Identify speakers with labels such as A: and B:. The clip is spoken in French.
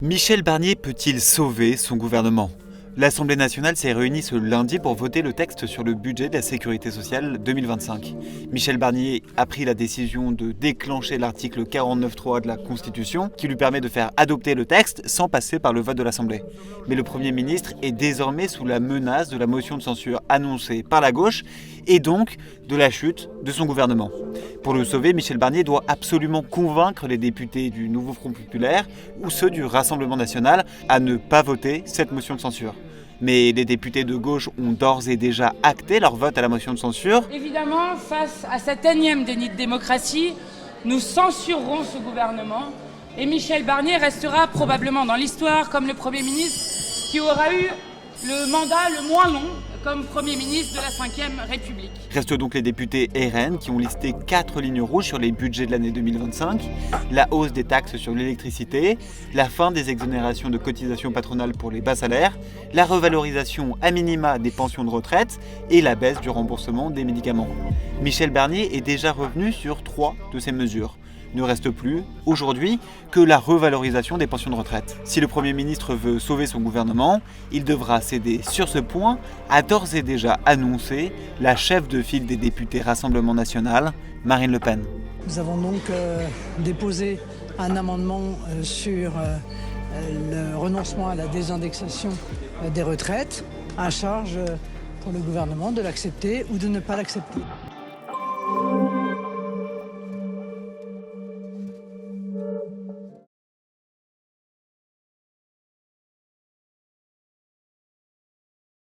A: Michel Barnier peut-il sauver son gouvernement ? L'Assemblée nationale s'est réunie ce lundi pour voter le texte sur le budget de la sécurité sociale 2025. Michel Barnier a pris la décision de déclencher l'article 49.3 de la Constitution qui lui permet de faire adopter le texte sans passer par le vote de l'Assemblée. Mais le Premier ministre est désormais sous la menace de la motion de censure annoncée par la gauche et donc de la chute de son gouvernement. Pour le sauver, Michel Barnier doit absolument convaincre les députés du Nouveau Front Populaire ou ceux du Rassemblement National à ne pas voter cette motion de censure. Mais les députés de gauche ont d'ores et déjà acté leur vote à la motion de censure.
B: Évidemment, face à cet énième déni de démocratie, nous censurerons ce gouvernement et Michel Barnier restera probablement dans l'histoire comme le Premier ministre qui aura eu le mandat le moins long comme Premier ministre de la Ve République.
A: Restent donc les députés RN qui ont listé 4 lignes rouges sur les budgets de l'année 2025, la hausse des taxes sur l'électricité, la fin des exonérations de cotisations patronales pour les bas salaires, la revalorisation à minima des pensions de retraite et la baisse du remboursement des médicaments. Michel Barnier est déjà revenu sur 3 de ces mesures. Ne reste plus, aujourd'hui, que la revalorisation des pensions de retraite. Si le Premier ministre veut sauver son gouvernement, il devra céder sur ce point, a d'ores et déjà annoncé la chef de file des députés Rassemblement National, Marine Le Pen.
C: Nous avons donc déposé un amendement sur le renoncement à la désindexation des retraites, à charge pour le gouvernement de l'accepter ou de ne pas l'accepter.